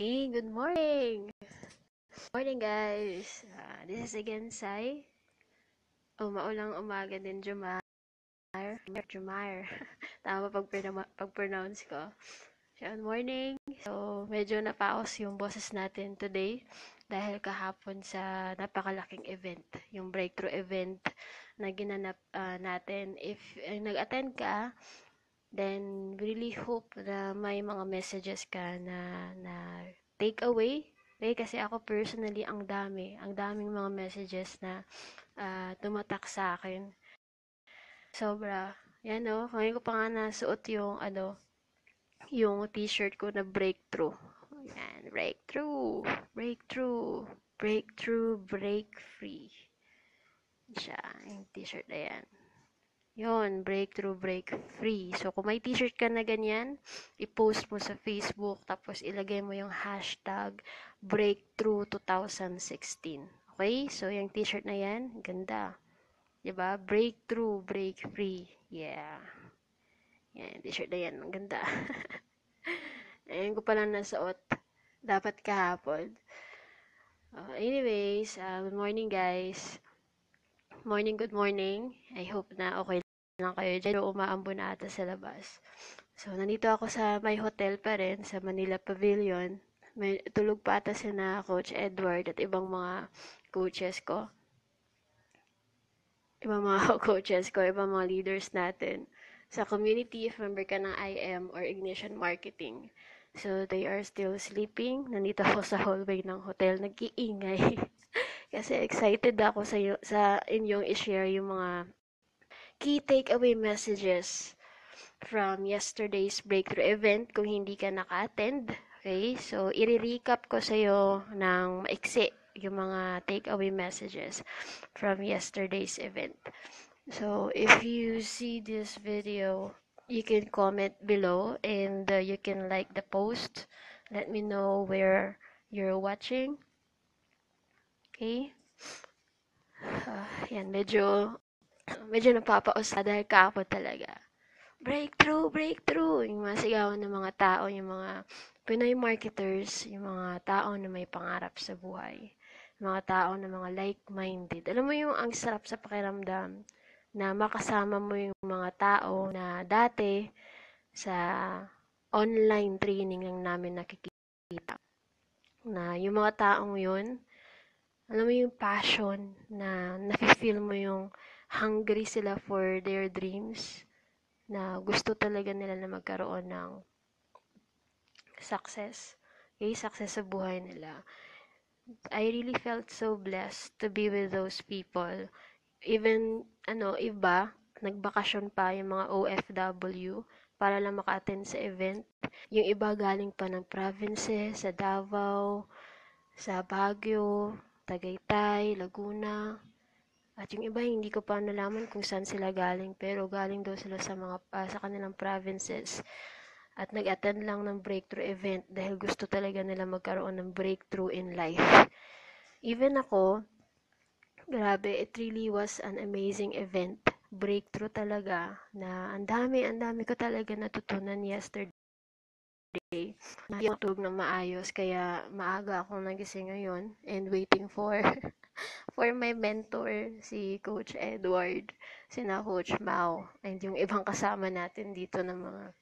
Okay, good morning! Morning guys! This is again Sai. Maulang umaga din, Jumar. Jumar. Tama pag-pronounce ko. Good morning! So, medyo napaos yung boses natin today dahil kahapon sa napakalaking event, yung breakthrough event na ginanap natin. If nag-attend ka, then really hope na may mga messages ka na take away. Okay, kasi ako personally, ang daming mga messages na tumatak sa akin. Sobra. Yan ngayon ko pa nga nasuot yung t-shirt ko na breakthrough. Yan, breakthrough, break free. Siya, yung t-shirt na yan. Yun, breakthrough, break free. So, kung may t-shirt ka na ganyan, i-post mo sa Facebook, tapos ilagay mo yung hashtag breakthrough 2016. Okay? So, yung t-shirt na yan, ganda. Diba? Breakthrough, break free. Yeah. Yan, t-shirt na yan. Ang ganda. Ayun ko pala nasuot. Dapat kahapon. Anyways, good morning guys. Good morning. I hope na okay lang kayo dyan. Umaambon na ata sa labas. So, nandito ako sa my hotel pa rin, sa Manila Pavilion. May tulog pa ata na Coach Edward at ibang mga coaches ko. Ibang mga leaders natin. Sa community, if member ka ng IM or Ignition Marketing. So, they are still sleeping. Nandito ako sa hallway ng hotel. Nag-iingay. Kasi excited ako sa inyong i-share yung mga key takeaway messages from yesterday's breakthrough event kung hindi ka naka-attend. Okay? So, i-recap ko sa'yo ng maiksi yung mga takeaway messages from yesterday's event. So, if you see this video, you can comment below and you can like the post. Let me know where you're watching. Okay? Yan, medyo napapausad dahil kahapon talaga. Breakthrough! Yung mga sigawan ng mga tao, yung mga Pinoy marketers, yung mga tao na may pangarap sa buhay. Yung mga tao na mga like-minded. Alam mo yung ang sarap sa pakiramdam na makasama mo yung mga tao na dati sa online training lang namin nakikita. Na yung mga taong yun, alam mo yung passion na nafe-feel mo yung hungry sila for their dreams, na gusto talaga nila na magkaroon ng success. Okay, success sa buhay nila. I really felt so blessed to be with those people. Even, iba, nagbakasyon pa yung mga OFW para lang maka-attend sa event. Yung iba galing pa ng provinces, sa Davao, sa Baguio, Tagaytay, Laguna. At yung iba, hindi ko pa nalaman kung saan sila galing, pero galing daw sila sa sa kanilang provinces. At nag-attend lang ng breakthrough event dahil gusto talaga nila magkaroon ng breakthrough in life. Even ako, grabe, it really was an amazing event. Breakthrough talaga na ang dami ko talaga natutunan yesterday. Hindi ako tulog ng maayos, kaya maaga akong nagising ngayon and waiting for my mentor, si Coach Edward, sina Coach Mau, and yung ibang kasama natin dito ng mga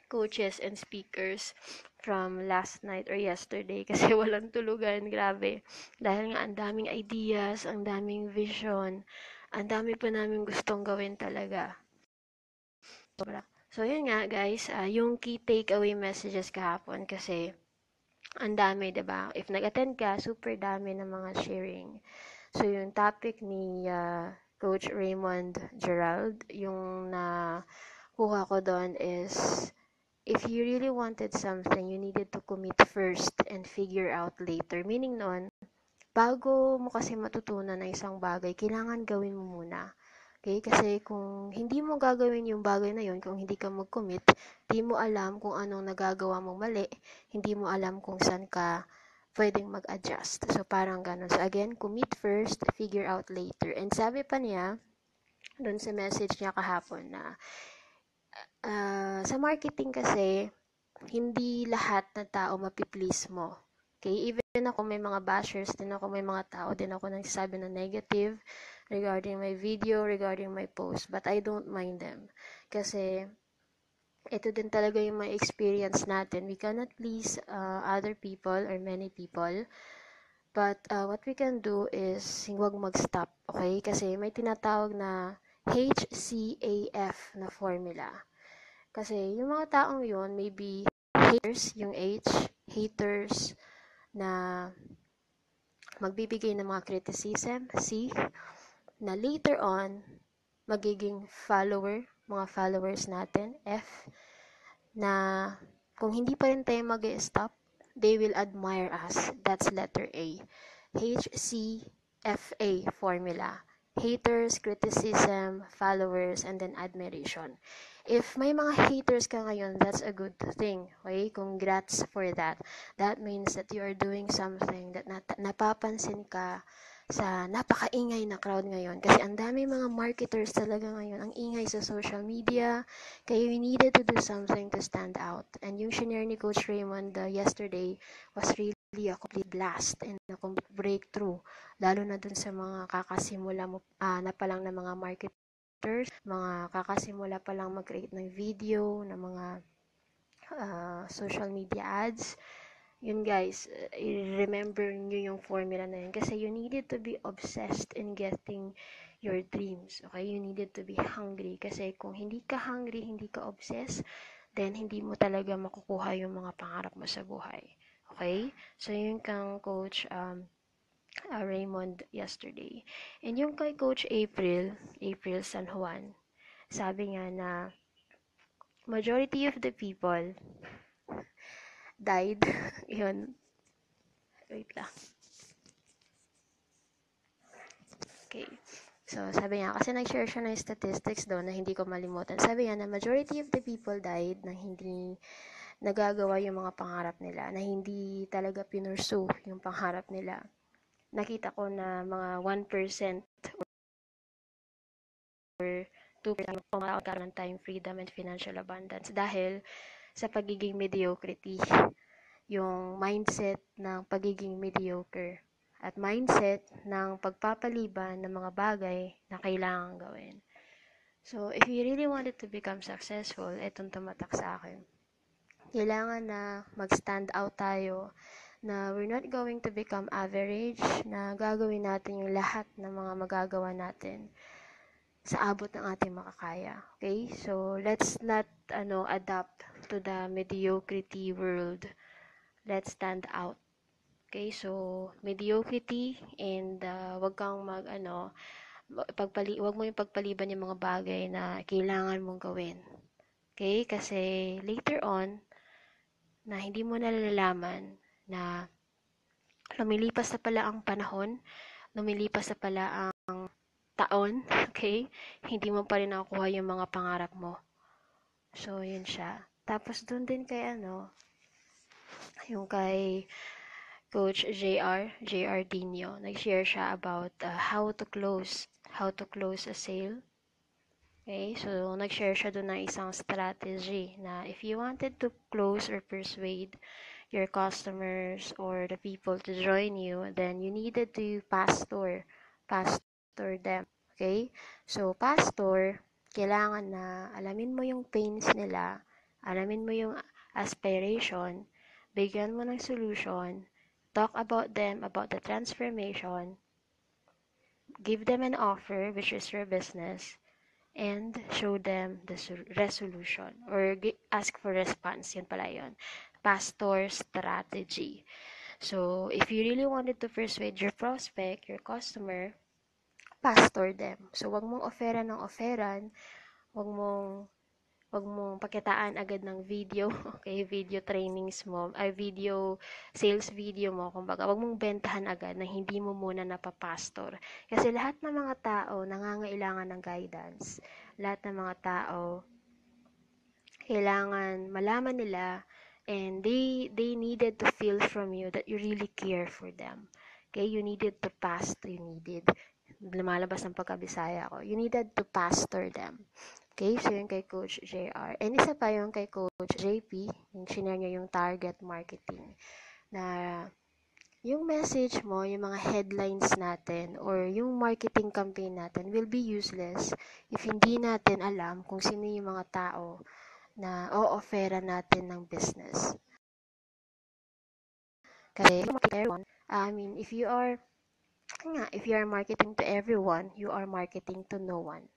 coaches and speakers from last night or yesterday kasi walang tulugan, grabe. Dahil nga ang daming ideas, ang daming vision, ang dami pa namin gustong gawin talaga. So, yun nga guys, yung key takeaway messages kahapon kasi ang dami, diba? If nag-attend ka, super dami ng mga sharing. So, yung topic ni Coach Raymond Gerald, yung nakuha ko doon is, if you really wanted something, you needed to commit first and figure out later. Meaning nun, bago mo kasi matutunan na isang bagay, kailangan gawin mo muna. Okay? Kasi kung hindi mo gagawin yung bagay na yun, kung hindi ka mag-commit, hindi mo alam kung anong nagagawa mong mali, hindi mo alam kung saan ka pwedeng mag-adjust. So, parang ganun. So, again, commit first, figure out later. And sabi pa niya, doon sa message niya kahapon na, sa marketing kasi, hindi lahat na tao mapiplease mo. Okay? Even ako, may mga bashers din ako, may mga tao din ako nagsasabi na negative regarding my video, regarding my post. But I don't mind them. Kasi, ito din talaga yung may experience natin. We cannot please other people or many people. But what we can do is huwag mag-stop, okay? Kasi may tinatawag na HCAF na formula. Kasi yung mga taong yun, maybe haters, yung H, haters na magbibigay ng mga criticism, C, na later on, magiging mga followers natin, F, na kung hindi pa rin tayo mag-stop, they will admire us. That's letter A. HCFA formula. Haters, criticism, followers, and then admiration. If may mga haters ka ngayon, that's a good thing. Okay? Congrats for that. That means that you are doing something that napapansin ka sa napakaingay na crowd ngayon. Kasi ang dami mga marketers talaga ngayon. Ang ingay sa social media. Kaya you needed to do something to stand out. And yung shinare ni Coach Raymond yesterday was really a complete blast and a complete breakthrough. Lalo na dun sa mga kakasimula mo na palang na mga marketers, mga kakasimula palang mag-create ng video, ng mga social media ads. Yun guys, remember nyo yung formula na yun kasi you needed to be obsessed in getting your dreams. Okay? You needed to be hungry kasi kung hindi ka hungry, hindi ka obsessed, then hindi mo talaga makukuha yung mga pangarap mo sa buhay. Okay? So, yun kang Coach Raymond yesterday. And yung kay Coach April San Juan, sabi nga na majority of the people died. Yun. Wait lang. Okay. So, sabi niya, kasi nag-share siya ng statistics doon na hindi ko malimutan. Sabi niya na majority of the people died na hindi nagagawa yung mga pangarap nila, na hindi talaga pinursue yung pangarap nila. Nakita ko na mga 1% or 2% magkakaroon ng time freedom and financial abundance dahil sa pagiging mediocrity. Yung mindset ng pagiging mediocre at mindset ng pagpapaliban ng mga bagay na kailangan gawin. So, if you really wanted to become successful, itong tumatak sa akin. Kailangan na mag-stand out tayo, na we're not going to become average, na gagawin natin yung lahat ng mga magagawa natin sa abot ng ating makakaya. Okay? So, let's not adapt to the mediocrity world. Let's stand out. Okay, so mediocrity and wag kang wag mo yung pagpaliban yung mga bagay na kailangan mong gawin. Okay, kasi later on na hindi mo nalalaman na lumilipas na pala ang panahon, lumilipas na pala ang taon, okay? Hindi mo pa rin nakukuha yung mga pangarap mo. So, yun siya. Tapos doon din kay yung kay Coach JR Dino, nag-share siya about how to close a sale. Okay, so nag-share siya doon ng isang strategy na if you wanted to close or persuade your customers or the people to join you, then you needed to pastor them. Okay, so pastor, kailangan na alamin mo yung pains nila, alamin mo yung aspiration, bigyan mo ng solution, talk about them, about the transformation, give them an offer, which is your business, and show them the resolution or ask for response. Yun pala yun. Pastor strategy. So, if you really wanted to persuade your prospect, your customer, pastor them. So, wag mong offeran ng offeran, wag mong pakitaan agad ng video, okay, video trainings mo, video, sales video mo, kumbaga, wag mong bentahan agad na hindi mo muna napapastor. Kasi lahat ng mga tao nangangailangan ng guidance. Lahat ng mga tao kailangan malaman nila and they needed to feel from you that you really care for them. Okay, you needed to lumalabas ng pagkabisaya ko. You needed to pastor them. Okay, so yung kay Coach JR. And isa pa yung kay Coach JP, yung shinare niya yung target marketing. Na yung message mo, yung mga headlines natin, or yung marketing campaign natin will be useless if hindi natin alam kung sino yung mga tao na o-offera natin ng business. Kasi, if you are marketing to everyone, you are marketing to no one.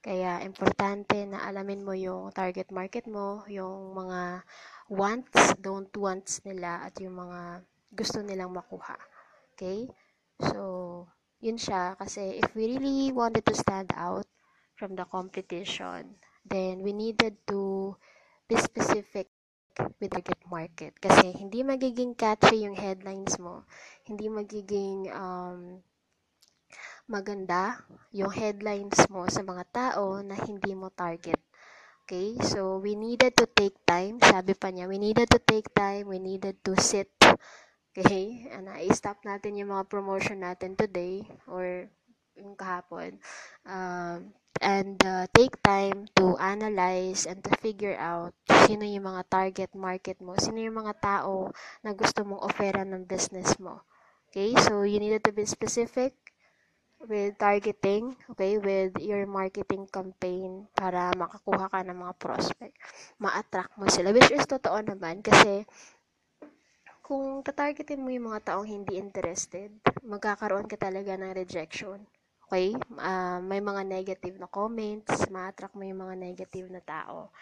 Kaya, importante na alamin mo yung target market mo, yung mga wants, don't wants nila, at yung mga gusto nilang makuha. Okay? So, yun siya. Kasi, if we really wanted to stand out from the competition, then we needed to be specific with target market. Kasi, hindi magiging catchy yung headlines mo. Hindi magiging maganda yung headlines mo sa mga tao na hindi mo target. Okay? So, we needed to take time. Sabi pa niya, we needed to take time. We needed to sit. Okay? I-stop natin yung mga promotion natin today or yung kahapon. Take time to analyze and to figure out sino yung mga target market mo. Sino yung mga tao na gusto mong offera ng business mo. Okay? So, you needed to be specific with targeting, okay, with your marketing campaign para makakuha ka ng mga prospect. Ma-attract mo sila, which is totoo naman kasi kung tatargetin mo yung mga taong hindi interested, magkakaroon ka talaga ng rejection. Okay? May mga negative na comments, ma-attract mo yung mga negative na tao.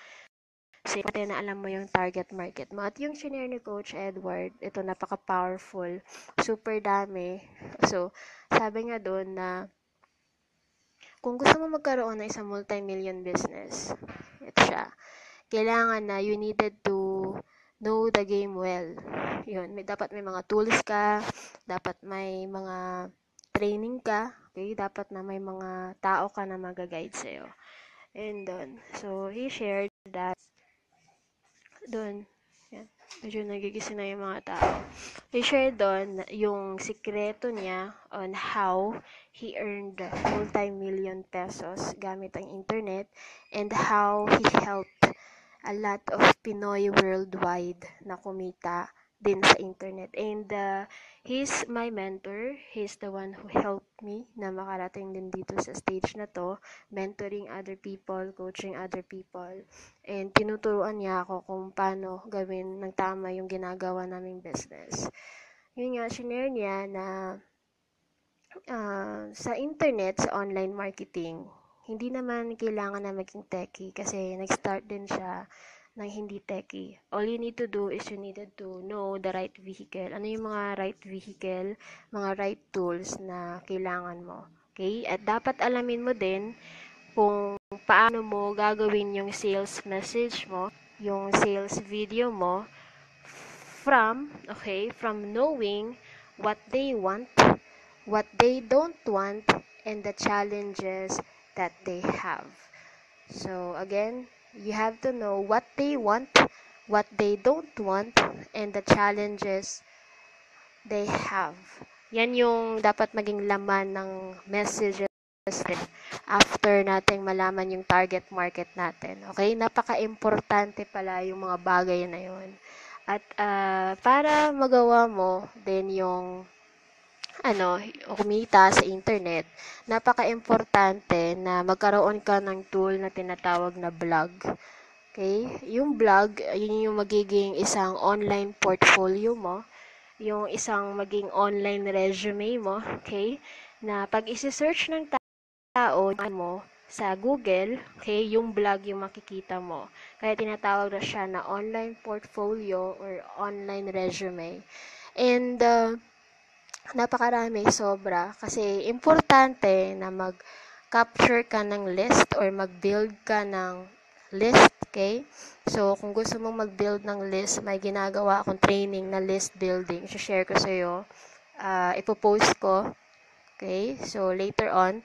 Kasi na alam mo yung target market mo. At yung shinare ni Coach Edward, ito napaka-powerful, super dami. So, sabi nga doon na kung gusto mo magkaroon ng isang multi-million business, ito siya. Kailangan na you needed to know the game well. Yun, dapat may mga tools ka, dapat may mga training ka, okay? Dapat na may mga tao ka na mag-guide sa'yo. And doon, so he shared that doon, yan, medyo nagigising na yung mga tao. He shared doon yung sikreto niya on how he earned multi-million pesos gamit ang internet and how he helped a lot of Pinoy worldwide na kumita din sa internet. And he's my mentor. He's the one who helped me na makarating din dito sa stage na to, mentoring other people, coaching other people. And tinuturuan niya ako kung paano gawin ng tama yung ginagawa naming business. Yun nga, shinare niya na sa internet, sa online marketing, hindi naman kailangan na maging techie kasi nag-start din siya ng hindi techie. All you need to do is you needed to know the right vehicle. Ano yung mga right vehicle, mga right tools na kailangan mo. Okay? At dapat alamin mo din kung paano mo gagawin yung sales message mo, yung sales video mo from knowing what they want, what they don't want, and the challenges that they have. So again, you have to know what they want, what they don't want, and the challenges they have. Yan yung dapat maging laman ng messages after nating malaman yung target market natin. Okay? Napaka-importante pala yung mga bagay na yun. At para magawa mo din yung kumita sa internet, napaka-importante na magkaroon ka ng tool na tinatawag na blog. Okay? Yung blog, yun yung magiging isang online portfolio mo, yung isang maging online resume mo, okay? Na pag isi-search ng tao mo sa Google, okay, yung blog yung makikita mo. Kaya tinatawag na siya na online portfolio or online resume. And napakarami, sobra. Kasi importante na mag-capture ka ng list or mag-build ka ng list, okay? So, kung gusto mong mag-build ng list, may ginagawa akong training na list building. I-share ko sa iyo. Ipopost ko. Okay? So, later on,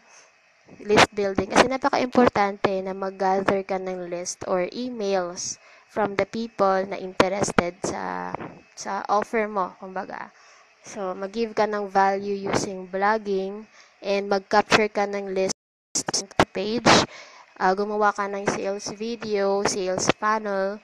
list building. Kasi napaka-importante na mag-gather ka ng list or emails from the people na interested sa offer mo, kumbaga. So, mag-give ka ng value using blogging and mag-capture ka ng list page gumawa ka ng sales video, sales funnel,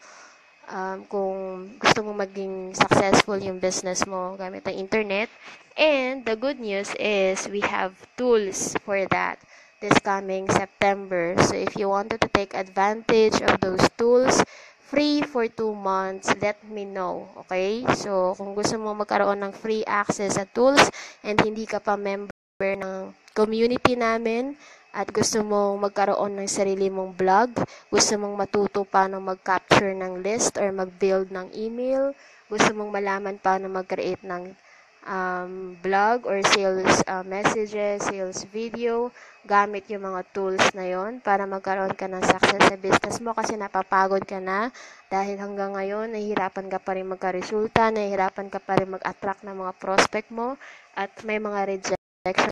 kung gusto mo maging successful yung business mo gamit ang internet. And the good news is we have tools for that this coming September. So if you wanted to take advantage of those tools, free for 2 months, let me know. Okay? So kung gusto mo magkaroon ng free access sa tools and hindi ka pa member ng community namin, at gusto mong magkaroon ng sarili mong blog, gusto mong matuto paano mag-capture ng list or mag-build ng email, gusto mong malaman paano mag-create ng blog or sales messages, sales video, gamit yung mga tools na yon para magkaroon ka ng success sa business mo kasi napapagod ka na dahil hanggang ngayon nahihirapan ka pa rin magka-resulta, nahihirapan ka pa rin mag-attract ng mga prospect mo at may mga rejection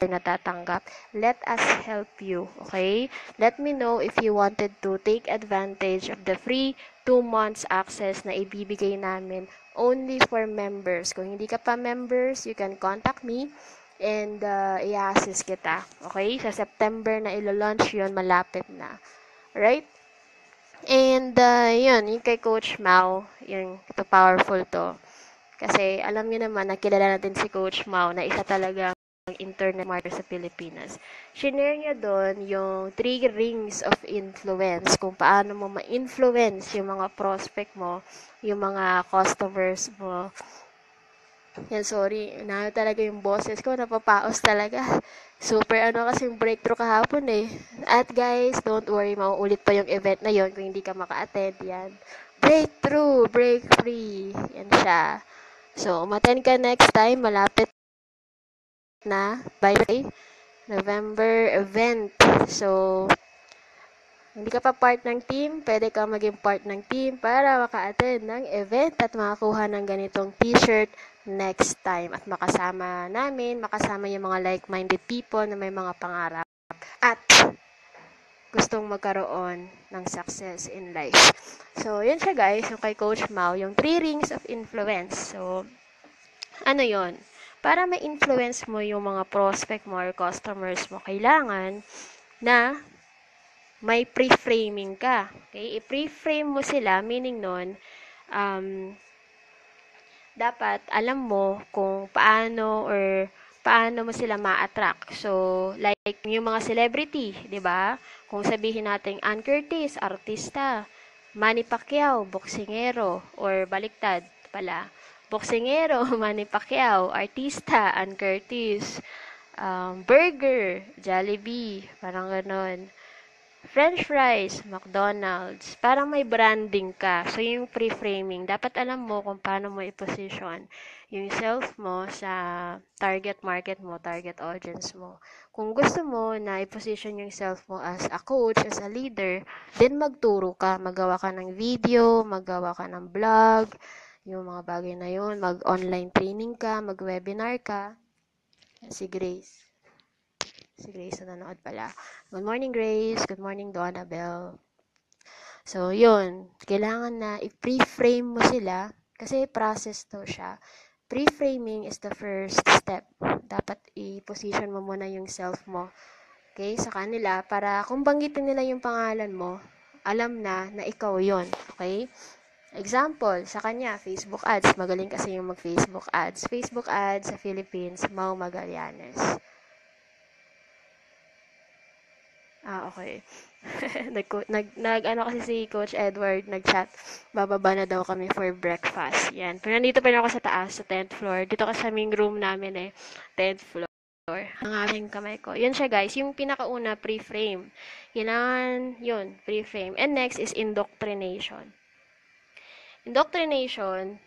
natatanggap. Let us help you, okay? Let me know if you wanted to take advantage of the free 2 months access na ibibigay namin only for members. Kung hindi ka pa members, you can contact me and i-assist kita. Okay? Sa September na ilo-launch yun, malapit na. Right? And yun, yung kay Coach Mau, yung ito powerful to. Kasi alam niyo naman, nakilala natin si Coach Mau na isa talaga internet marketer sa Pilipinas. Shinare niya doon yung 3 rings of influence, kung paano mo ma-influence yung mga prospect mo, yung mga customers mo. Yan, sorry, talaga yung boses ko, napapaos talaga. Super kasi yung breakthrough kahapon eh. At guys, don't worry, mauulit pa yung event na yon kung hindi ka maka-attend. Yan. Breakthrough, break free. Yan siya. So, umattend ka next time, malapit na by November event. So, hindi ka pa part ng team, pwede ka maging part ng team para maka-attend ng event at makakuha ng ganitong t-shirt next time. At makasama yung mga like-minded people na may mga pangarap at gustong magkaroon ng success in life. So, yun siya guys, yung kay Coach Mau, yung 3 rings of influence. So, ano yon? Para ma-influence mo yung mga prospect mo or customers mo, kailangan na may pre-framing ka. Okay? I-pre-frame mo sila, meaning nun, dapat alam mo kung paano mo sila ma-attract. So, like yung mga celebrity, 'di ba? Kung sabihin natin Ann Curtis, artista, Manny Pacquiao, boksingero, or baliktad pala. Boksingero, Manny Pacquiao, artista, Ann Curtis, burger, Jollibee, parang ganon. French fries, McDonald's, parang may branding ka. So, yung pre-framing, dapat alam mo kung paano mo i-position yung self mo sa target market mo, target audience mo. Kung gusto mo na i-position yung self mo as a coach, as a leader, then magturo ka, magawa ka ng video, magawa ka ng blog, yung mga bagay na yun, mag-online training ka, mag-webinar ka. Si Grace. Si Grace na nanood pala. Good morning, Grace. Good morning, Donabel. So, yun. Kailangan na i-pre-frame mo sila kasi process to siya. Pre-framing is the first step. Dapat i-position mo muna yung self mo. Okay? Sa kanila, para kung banggitin nila yung pangalan mo, alam na ikaw yon. Okay? Example, sa kanya, Facebook ads. Magaling kasi yung mag-Facebook ads. Facebook ads sa Philippines, Mau Magallanes. Okay. Ano kasi si Coach Edward, nag-chat, bababa na daw kami for breakfast. Yan. Pero nandito pa rin ako sa taas, sa 10th floor. Dito kasi sa aming room namin 10th floor. Ang aking kamay ko. Yun siya guys, yung pinakauna, pre-frame. Kailangan, yun, pre-frame. And next is indoctrination. Indoctrination,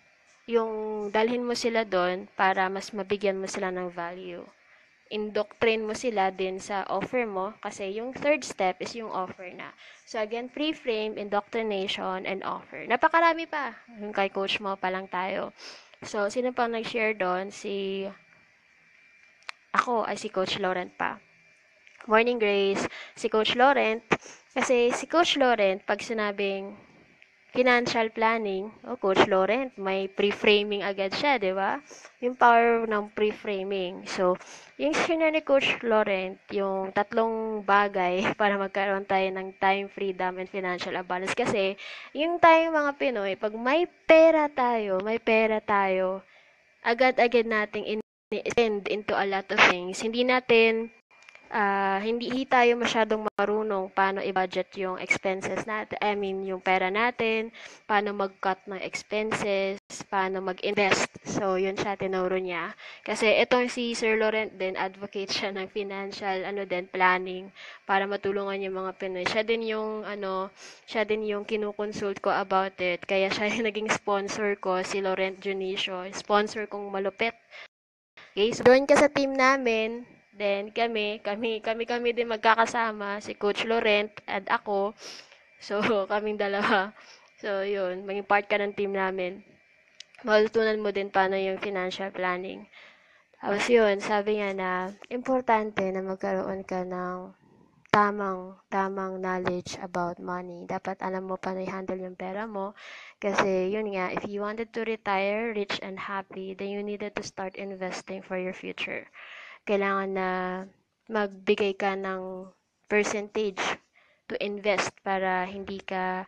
yung dalhin mo sila doon para mas mabigyan mo sila ng value. Indoctrine mo sila din sa offer mo kasi yung third step is yung offer na. So again, pre-frame, indoctrination, and offer. Napakarami pa. Yung kay coach mo pa lang tayo. So, sino pang nag-share doon? Si Coach Laurent pa. Morning, Grace. Si Coach Laurent. Kasi si Coach Laurent, pag sinabing financial planning, Coach Laurent, may pre-framing agad siya, di ba? Yung power ng pre-framing. So, yung shinare ni Coach Laurent, yung tatlong bagay para magkaroon tayo ng time freedom and financial abundance. Kasi, yung tayong mga Pinoy, pag may pera tayo, agad-agad nating in-spend into a lot of things. Hindi tayo masyadong marunong paano i-budget yung expenses natin, I mean, yung pera natin, paano mag-cut ng expenses, paano mag-invest. So, yun siya, tinuro niya. Kasi itong si Sir Laurent din, advocate siya ng financial, planning, para matulungan yung mga Pinoy. Siya din yung kinukonsult ko about it. Kaya siya yung naging sponsor ko, si Laurent Junicio. Sponsor kong malupit. Okay, so join ka sa team namin. Then kami din magkakasama, si Coach Laurent at ako. So, kaming dalawa. So, yun, maging part ka ng team namin. Matutunan mo din paano yung financial planning. Tapos yun, sabi nga na, importante na magkaroon ka ng tamang knowledge about money. Dapat alam mo paano i-handle yung pera mo. Kasi yun nga, if you wanted to retire rich and happy, then you needed to start investing for your future. Kailangan na magbigay ka ng percentage to invest para hindi ka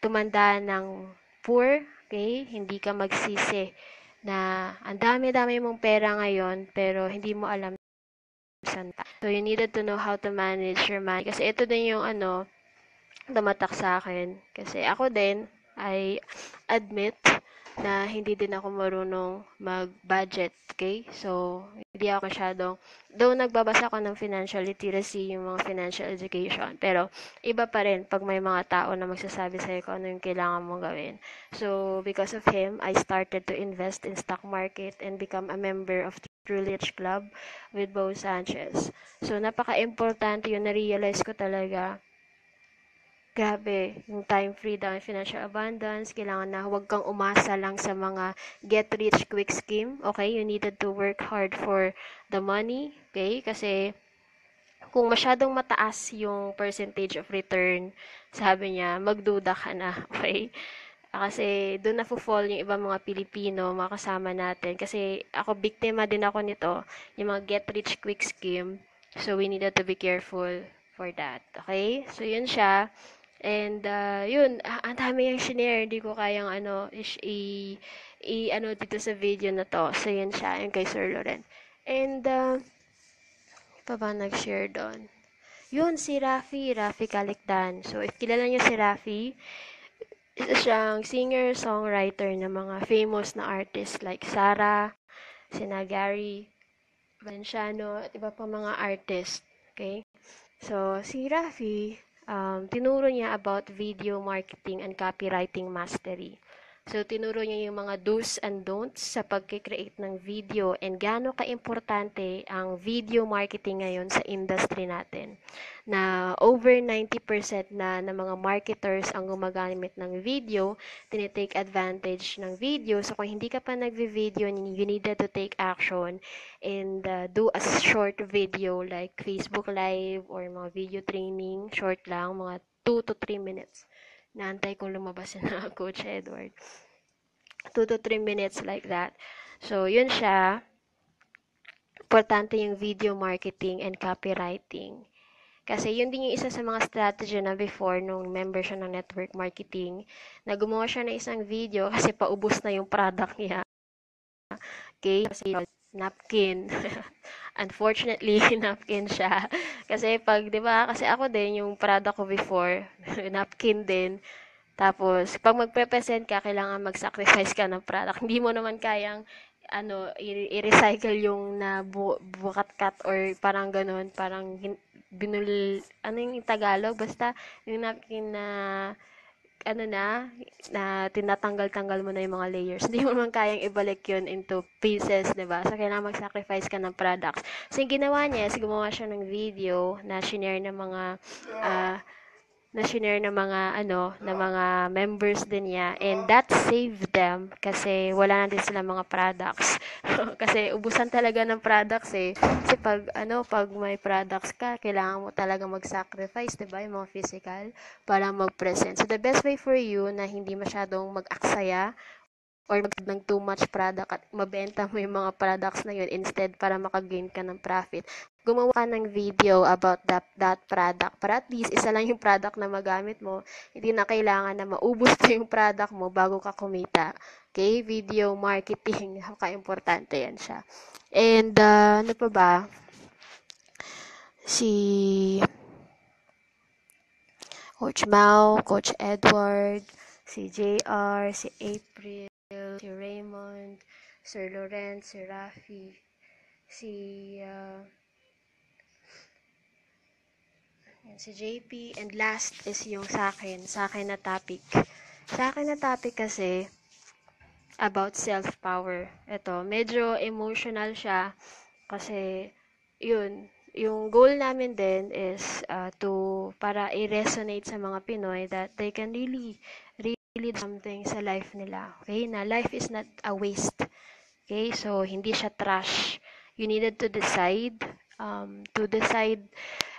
tumanda ng poor, okay? Hindi ka magsisi na ang dami-dami mong pera ngayon pero hindi mo alam saan. So, you needed to know how to manage your money. Kasi ito din yung tumatak sa akin. Kasi ako din, I admit na hindi din ako marunong mag-budget, okay? So, hindi ako masyadong, though nagbabasa ako ng financial literacy, yung mga financial education, pero iba pa rin pag may mga tao na magsasabi sa'yo kung ano yung kailangan mong gawin. So, because of him, I started to invest in stock market and become a member of the True Rich Club with Bo Sanchez. So, napaka-importante yun, na-realize ko talaga. Grabe, yung time freedom and financial abundance, kailangan na huwag kang umasa lang sa mga get-rich-quick scheme, okay? You needed to work hard for the money, okay? Kasi kung masyadong mataas yung percentage of return, sabi niya, magduda ka na, okay? Kasi doon na-fall yung ibang mga Pilipino, mga kasama natin. Kasi ako, biktima din ako nito, yung mga get-rich-quick scheme. So, we needed to be careful for that, okay? So, yun siya. And, yun, ang dami yung shinare. Hindi ko kayang, dito sa video na to. So, yun siya, yung kay Sir Loren. And, pa ba nag-share doon? Yun, si Rafi Kalikdan. So, if kilala niyo si Rafi, isa siyang singer-songwriter ng mga famous na artists like Sarah, sina Gary Valenciano, at iba pa mga artist. Okay? So, si Rafi, tinuro niya about video marketing and copywriting mastery. So, tinuro niya yung mga do's and don'ts sa pag-create ng video and gaano ka-importante ang video marketing ngayon sa industry natin. Na over 90% na ng mga marketers ang gumagamit ng video, tinitake advantage ng video. So, kung hindi ka pa nagvi-video, you needed to take action and do a short video like Facebook Live or mga video training, short lang, mga 2 to 3 minutes. Naantay kong lumabas na Coach Edward. 2 to 3 minutes like that. So, yun siya. Importante yung video marketing and copywriting. Kasi yun din yung isa sa mga strategy na before nung member siya ng network marketing, na gumawa siya ng isang video kasi paubos na yung product niya. Okay? Kasi napkin. Unfortunately, napkin siya. Kasi di ba, kasi ako din, yung product ko before, napkin din. Tapos, pag magpe-present ka, kailangan mag-sacrifice ka ng product. Hindi mo naman kayang, i-recycle yung na bukat-kat or parang ganun, parang yung Tagalog? Basta, yung napkin na tinatanggal-tanggal mo na yung mga layers. Hindi mo naman kayang ibalik yun into pieces, diba? So, kailangan mag-sacrifice ka ng products. So, yung ginawa niya, gumawa siya ng video na shinare ng mga na shinare ng mga ng mga members din niya, and that saved them kasi wala na din sila mga products. Kasi ubusan talaga ng products eh. Kasi pag may products ka, kailangan mo talaga mag-sacrifice, 'di ba? Yung mga physical para mag-present. So the best way for you na hindi masyadong mag-aksaya or ng too much product at mabenta mo yung mga products na yun instead para makagain ka ng profit, gumawa ka ng video about that product para at least isa lang yung product na magamit mo, hindi na kailangan na maubos pa yung product mo bago ka kumita. Okay? Video marketing, napaka-importante yan siya. And ano pa ba? Si Coach Mau, Coach Edward, si JR, si April, si Raymond, Sir Lorenz, si Rafi, si si JP, and last is yung sa akin na topic. Sa akin na topic kasi about self-power. Ito, medyo emotional siya kasi yun, yung goal namin din is para i-resonate sa mga Pinoy that they can really do something sa life nila. Okay? Na life is not a waste. Okay? So, hindi siya trash. You needed to decide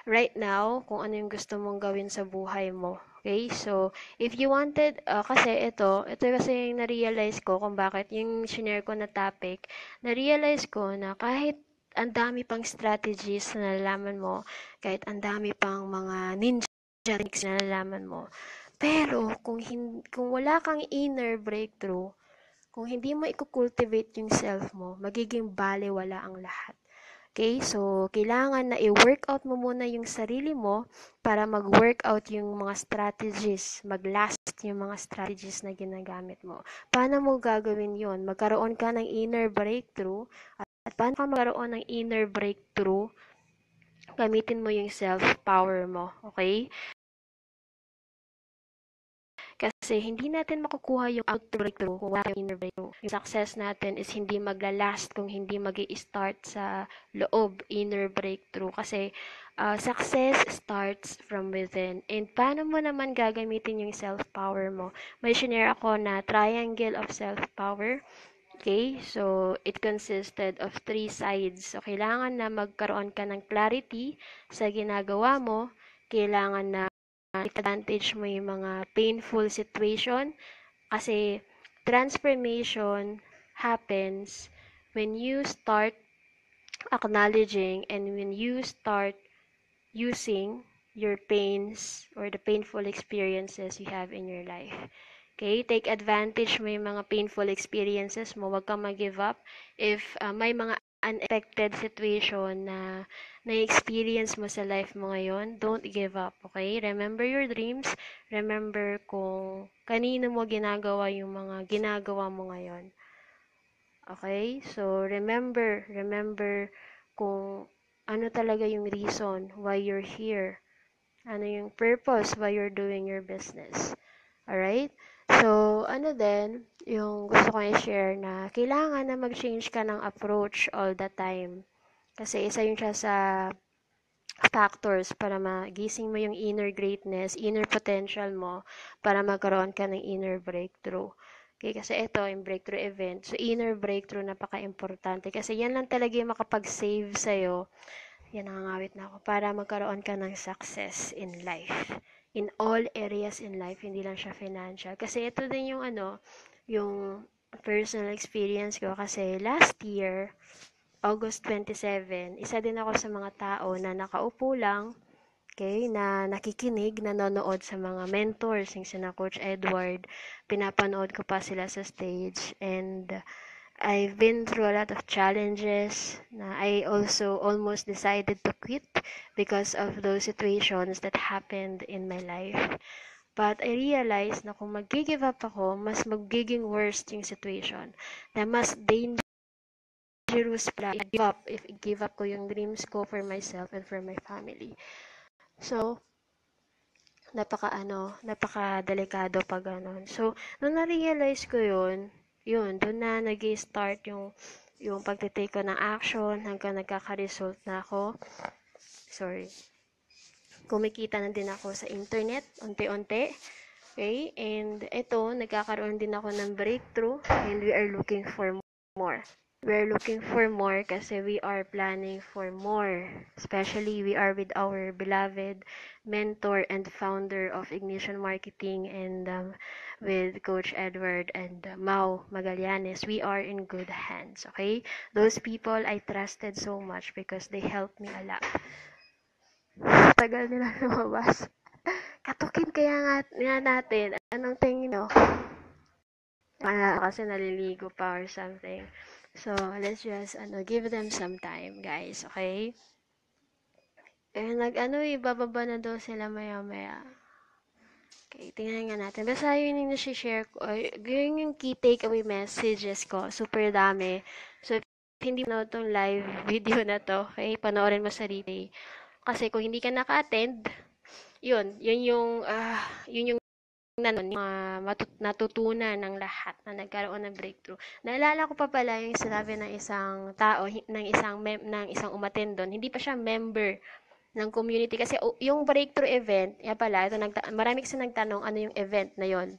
right now kung ano yung gusto mong gawin sa buhay mo. Okay? So, if you wanted, kasi ito kasi yung na-realize ko kung bakit yung shinare ko na topic, na-realize ko na kahit ang dami pang strategies na nalalaman mo, kahit ang dami pang mga ninja techniques na nalalaman mo, pero kung wala kang inner breakthrough, kung hindi mo i-cultivate yung self mo, magiging balewala ang lahat. Okay? So, kailangan na i-workout mo muna yung sarili mo para mag-workout yung mga strategies, mag-last yung mga strategies na ginagamit mo. Paano mo gagawin yon? Magkaroon ka ng inner breakthrough. At paano ka magkaroon ng inner breakthrough? Gamitin mo yung self-power mo. Okay? Kasi hindi natin makukuha yung outer breakthrough kung wala yung inner breakthrough. Yung success natin is hindi maglalast kung hindi mag-i-start sa loob, inner breakthrough. Kasi success starts from within. And paano mo naman gagamitin yung self-power mo? May shinare ako na triangle of self-power. Okay, so it consisted of 3 sides. So, kailangan na magkaroon ka ng clarity sa ginagawa mo. Kailangan na advantage mo yung mga painful situation kasi transformation happens when you start acknowledging and when you start using your pains or the painful experiences you have in your life. Okay? Take advantage mo yung mga painful experiences mo. Huwag kang mag-give up. If may mga unexpected situation na na-experience mo sa life mo ngayon, don't give up. Okay? Remember your dreams. Remember kung kanino mo ginagawa yung mga ginagawa mo ngayon. Okay? So, remember kung ano talaga yung reason why you're here. Ano yung purpose why you're doing your business. Alright? So, ano din, yung gusto ko i-share na kailangan na mag-change ka ng approach all the time. Kasi isa yun siya sa factors para magising mo yung inner greatness, inner potential mo, para magkaroon ka ng inner breakthrough. Okay, kasi ito, yung breakthrough event. So, inner breakthrough, napaka-importante. Kasi yan lang talaga yung makapag-save sa'yo. Yan, nangangawit na ako. Para magkaroon ka ng success in life. In all areas in life, hindi lang siya financial. Kasi ito din yung personal experience ko. Kasi last year, August 27, isa din ako sa mga tao na nakaupo lang, okay, na nakikinig, nanonood sa mga mentors, yung sina Coach Edward, pinapanood ko pa sila sa stage, and I've been through a lot of challenges na I also almost decided to quit because of those situations that happened in my life. But I realized na kung mag-give up ako, mas magiging worse yung situation, na mas dangerous pala if I give up ko yung dreams ko for myself and for my family. So, napaka-delikado pag ganun. So, nung na-realize ko yun, doon na nag-start yung pagtitake ko ng action hanggang nagkaka-result na ako. Sorry. kumikita na din ako sa internet, unti-unti. Okay? And ito, nagkakaroon din ako ng breakthrough and we are looking for more. We're looking for more kasi we are planning for more. Especially, we are with our beloved mentor and founder of Ignition Marketing and with Coach Edward and Mau Magallanes. We are in good hands, okay? Those people I trusted so much because they helped me a lot. Tagal nila lumabas. Katukin kaya nga natin. Anong tingin nyo? Kasi naliligo pa or something. So, let's just give them some time, guys. Okay? Bababa na daw sila maya-maya. Okay, tingnan nga natin. Basta yun yung nasi-share ko. Yun yung key takeaway messages ko. Super dami. So, if hindi mo na itong live video na to, okay, panoorin mo sa replay. Kasi kung hindi ka naka-attend, yun yung natutunan ng lahat na nagkaroon ng breakthrough. Naalala ko pa pala yung sinabi ng isang tao, ng isang umattend doon. Hindi pa siya member ng community kasi yung breakthrough event, marami kasi nagtanong ano yung event na yon.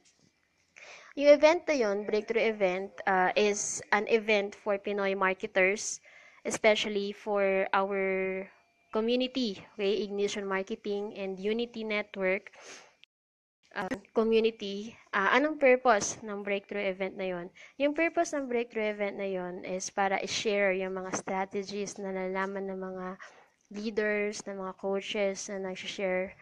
Yung event na yon, breakthrough event, is an event for Pinoy marketers, especially for our community, okay, Ignition Marketing and Unity Network community. Anong purpose ng breakthrough event na yon? Yung purpose ng breakthrough event na yon is para i-share yung mga strategies na nalalaman ng mga leaders, ng mga coaches na nag-share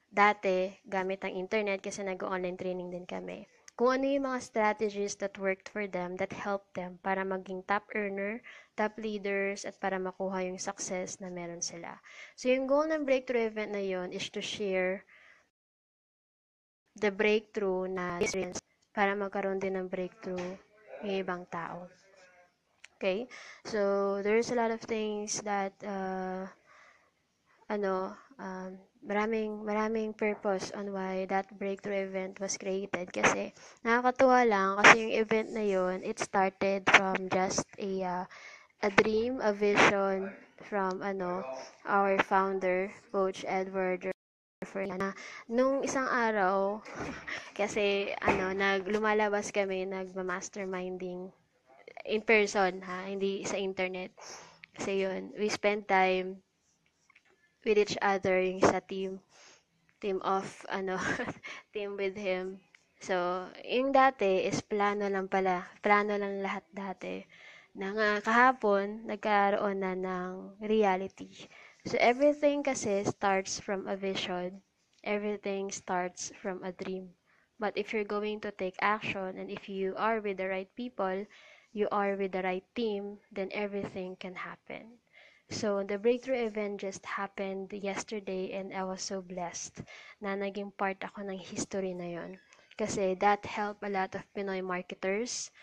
dati gamit ang internet kasi nag-online training din kami. Kung ano yung mga strategies that worked for them, that helped them para maging top earner, top leaders, at para makuha yung success na meron sila. So, yung goal ng breakthrough event na yon is to share the breakthrough na experience para magkaroon din ng breakthrough yung ibang tao. Okay? So, there's a lot of things that maraming purpose on why that breakthrough event was created kasi nakakatuwa lang kasi yung event na yun, it started from just a dream, a vision from our founder, Coach Edward na nung isang araw kasi lumalabas kami nagma-masterminding in person hindi sa internet. Kasi yun, we spend time with each other yung sa team of team with him. So, yung dati is plano lang lahat dati. Kahapon, nagkaroon na ng reality. So, everything kasi starts from a vision. Everything starts from a dream. But if you're going to take action and if you are with the right people, you are with the right team, then everything can happen. So, the breakthrough event just happened yesterday and I was so blessed na naging part ako ng history na yon. Kasi that helped a lot of Pinoy marketers,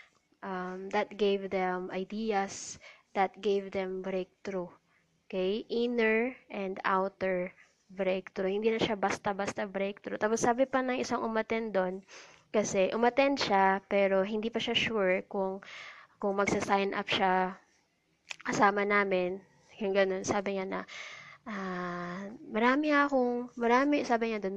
that gave them ideas, that gave them breakthrough. Okay? Inner and outer breakthrough. Hindi na siya basta-basta breakthrough. Tapos sabi pa ng isang umattend doon, kasi umattend siya pero hindi pa siya sure kung magsa-sign up siya kasama namin. Yung ganun, sabi niya na, sabi niya doon,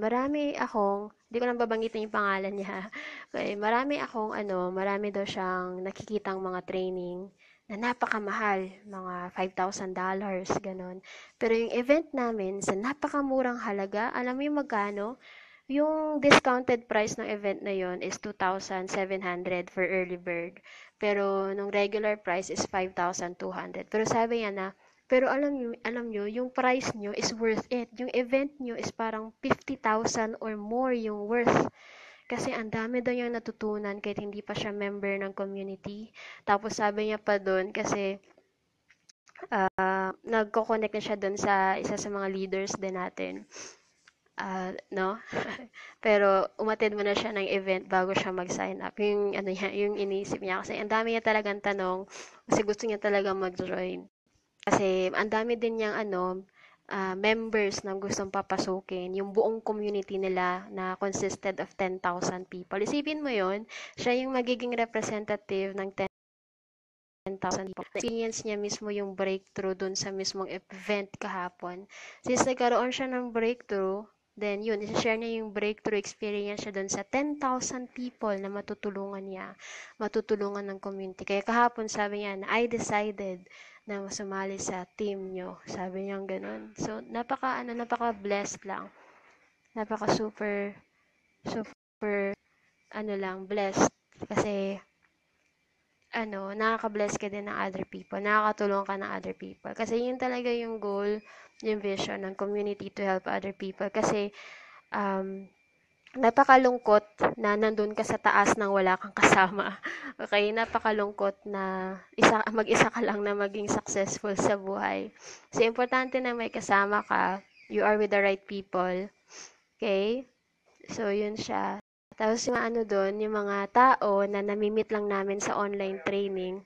hindi ko lang babanggitin yung pangalan niya. Okay, marami daw siyang nakikitang mga training na napakamahal, mga $5,000, ganun. Pero yung event namin, sa napakamurang halaga, alam mo yung magkano? Yung discounted price ng event na yon is 2,700 for early bird. Pero nung regular price is 5,200. Pero sabi niya na, pero alam nyo, yung price nyo is worth it. Yung event nyo is parang 50,000 or more yung worth. Kasi ang dami daw yung natutunan kahit hindi pa siya member ng community. Tapos sabi niya pa doon kasi nagko-connect na siya doon sa isa sa mga leaders din natin. No? Pero umattend muna siya ng event bago siya mag-sign up. Yung iniisip niya kasi ang dami niya talagang tanong kasi gusto niya talagang mag-join. Kasi ang dami din niyang members na gustong papasukin, yung buong community nila na consisted of 10,000 people. Isipin mo yon, siya yung magiging representative ng 10,000 people. Experience niya mismo yung breakthrough dun sa mismong event kahapon. Since nagkaroon siya ng breakthrough, then yun, share niya yung breakthrough experience siya dun sa 10,000 people na matutulungan niya, matutulungan ng community. Kaya kahapon sabi niya na I decided na sumali sa team nyo. Sabi niya ganun. So, napaka-blessed lang. Napaka-super, super, blessed. Kasi, nakaka-bless ka din ng other people, nakakatulong ka ng other people. Kasi yun talaga yung goal, yung vision ng community to help other people. Kasi, napakalungkot na nandun ka sa taas nang wala kang kasama. Okay, napakalungkot na mag-isa ka lang na maging successful sa buhay. So, importante na may kasama ka, you are with the right people. Okay? So, yun siya. Tapos yung doon, yung mga tao na namimit lang namin sa online training,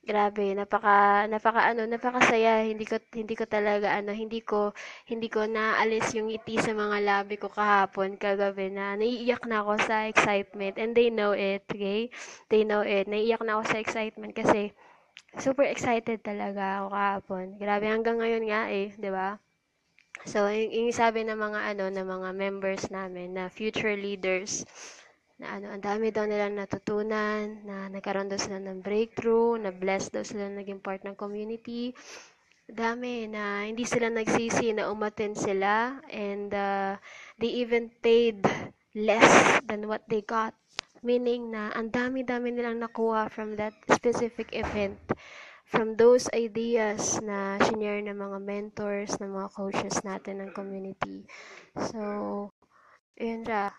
grabe, napakasaya. Hindi ko talaga hindi ko naalis yung ngiti sa mga labi ko kahapon, kagabi na naiiyak na ako sa excitement and they know it, okay? They know it. Naiiyak na ako sa excitement kasi super excited talaga ako kahapon. Grabe, hanggang ngayon nga 'di ba? So, yung sabi ng ng mga members namin na future leaders, na ang dami daw nilang natutunan, na nagkaroon daw sila ng breakthrough, na blessed daw sila naging part ng community. Dami na hindi sila nagsisi na umattend sila and they even paid less than what they got. Meaning na ang dami-dami nilang nakuha from that specific event, from those ideas na shinare ng mga mentors, ng mga coaches natin ng community. So, yun siya.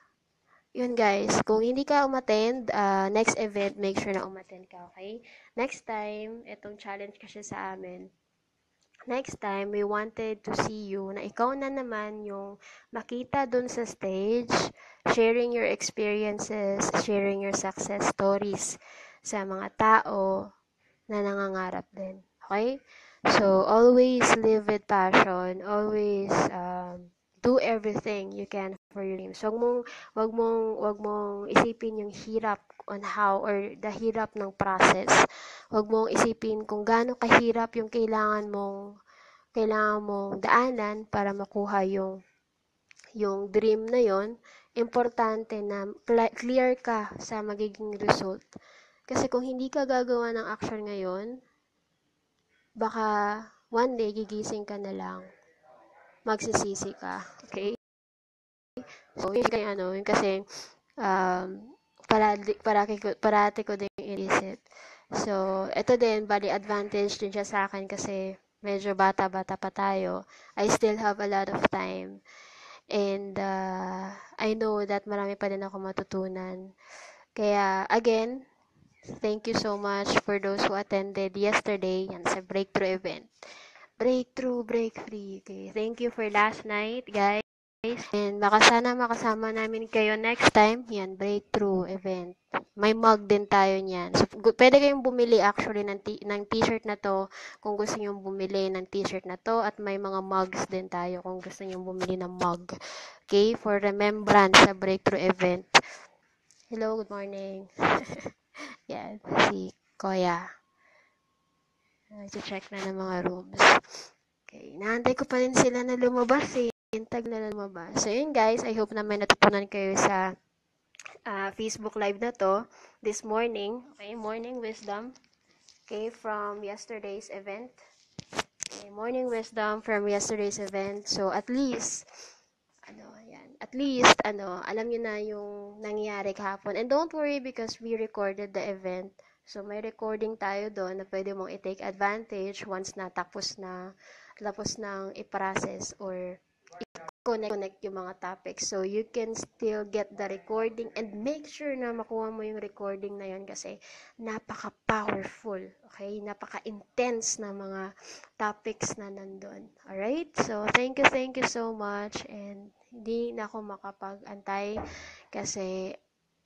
Yun guys, kung hindi ka umattend, next event, make sure na umattend ka, okay? Next time, itong challenge kasi sa amin. Next time, we wanted to see you na ikaw na naman yung makita dun sa stage, sharing your experiences, sharing your success stories sa mga tao na nangangarap din. Okay? So, always live with passion. Always do everything you can for your dreams. Wag mong isipin yung hirap on how or the hirap ng process. Wag mong isipin kung gaano kahirap yung kailangan mong daanan para makuha yung dream na yon. Importante na clear ka sa magiging result. Kasi kung hindi ka gagawa ng action ngayon, baka one day gigising ka na lang, magsisisi ka. Okay? So, yun kasi parati ko din inisip. So, ito din, bali advantage din siya sa akin kasi medyo bata-bata pa tayo. I still have a lot of time. And I know that marami pa din ako matutunan. Kaya, again, thank you so much for those who attended yesterday yan sa breakthrough event. Breakthrough, break free. Okay. Thank you for last night, guys. And sana makasama namin kayo next time. Yan, breakthrough event. May mug din tayo niyan. So, pwede kayong bumili actually ng t-shirt na to kung gusto niyo bumili ng t-shirt na to. At may mga mugs din tayo kung gusto niyo bumili ng mug. Okay? For remembrance sa breakthrough event. Hello, good morning. Yan, si Koya. Check na ng mga rooms. Okay, naantay ko pa rin sila na lumabas eh. Intag na lumabas. So, yun guys, I hope na may natutunan kayo sa Facebook Live na to this morning. Okay, morning wisdom. Okay, from yesterday's event. Okay, morning wisdom from yesterday's event. So, at least, alam niyo na yung nangyari kahapon. And don't worry because we recorded the event. So, may recording tayo doon na pwede mong i-take advantage once na tapos ng i-process or connect yung mga topics. So, you can still get the recording and make sure na makuha mo yung recording na yun kasi napaka-powerful. Okay? Napaka-intense na mga topics na nandun. Alright? So, thank you so much and hindi na ako makapag-antay kasi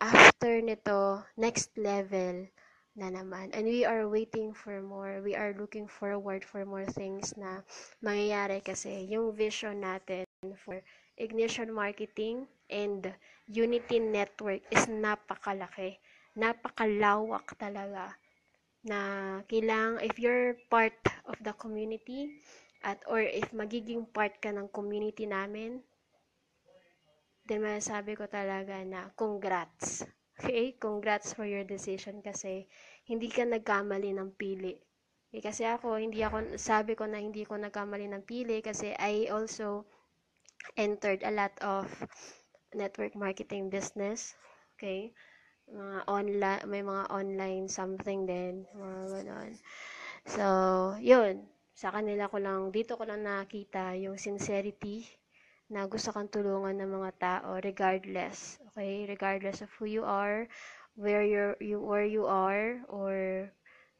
after nito, next level na naman. And we are waiting for more. We are looking forward for more things na mangyayari kasi yung vision natin for Ignition Marketing and Unity Network is napakalaki. Napakalawak talaga. na if you're part of the community or if magiging part ka ng community namin, then masasabi ko talaga na congrats. Okay? Congrats for your decision kasi hindi ka nagkamali ng pili. Kasi sabi ko na hindi ko nagkamali ng pili kasi I also entered a lot of network marketing business. Okay? May mga online something din, mga ganon. So, yun. Dito ko lang nakita yung sincerity na gusto kang tulungan ng mga tao regardless. Okay? Regardless of who you are, where you are, or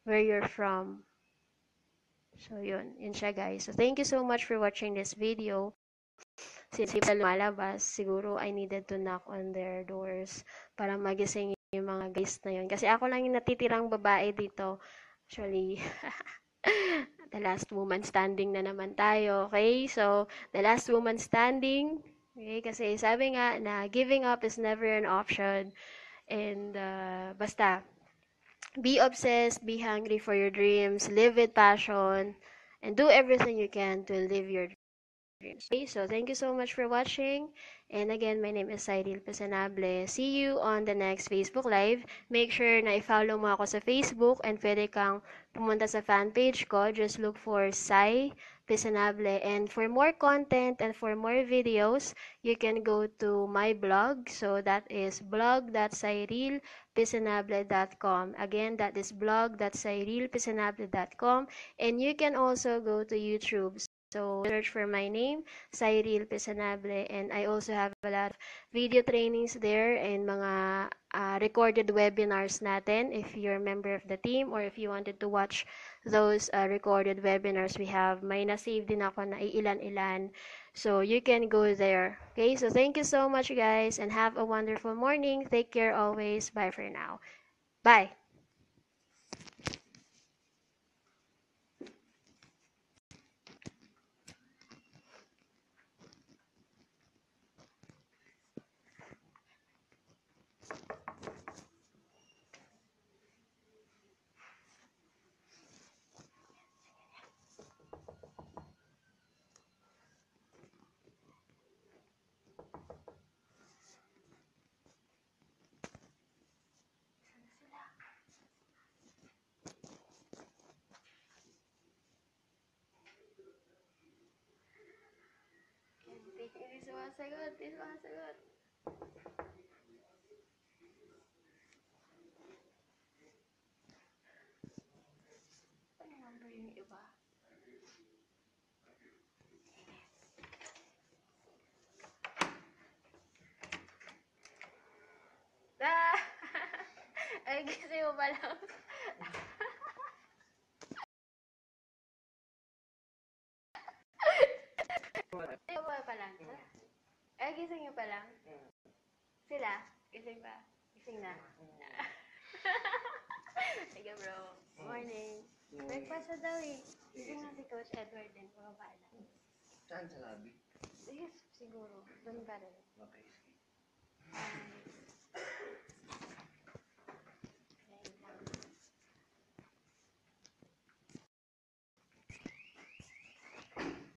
where you're from. So, yun. Yun siya, guys. So, thank you so much for watching this video. Since lumalabas, siguro I needed to knock on their doors para magising yung mga guys na yun. Kasi ako lang yung natitirang babae dito. Actually, the last woman standing na naman tayo. Okay? So, the last woman standing. Okay? Kasi sabi nga na giving up is never an option. And basta, be obsessed, be hungry for your dreams, live with passion, and do everything you can to live your dreams. Okay, so thank you so much for watching. And again, my name is Cyril Pesanable. See you on the next Facebook Live. Make sure na i-follow mo ako sa Facebook and pwede kang pumunta sa fan page ko. Just look for Cy Pesanable. And for more content and for more videos, you can go to my blog. So that is blog.cyrilpesanable.com. Again, that is blog.cyrilpesanable.com. And you can also go to YouTube. So, search for my name, Cyril Pesanable, and I also have a lot of video trainings there and mga recorded webinars natin if you're a member of the team or if you wanted to watch those recorded webinars we have. May na-save din ako na ilan-ilan. So, you can go there. Okay, so thank you so much guys and have a wonderful morning. Take care always. Bye for now. Bye! Hindi sumasagot. Ano number yung iba? Ah! Ay, gising mo pa lang. Gising mo pa lang. Ay, gising nyo pa lang. Sila? Gising pa? Gising na? Sige bro. Morning. Breakfast na daw eh. Gising na si Coach Edward din. Pababa lang. Saan sa lobby? Yes, siguro. Doon pa rin. Okay. Um,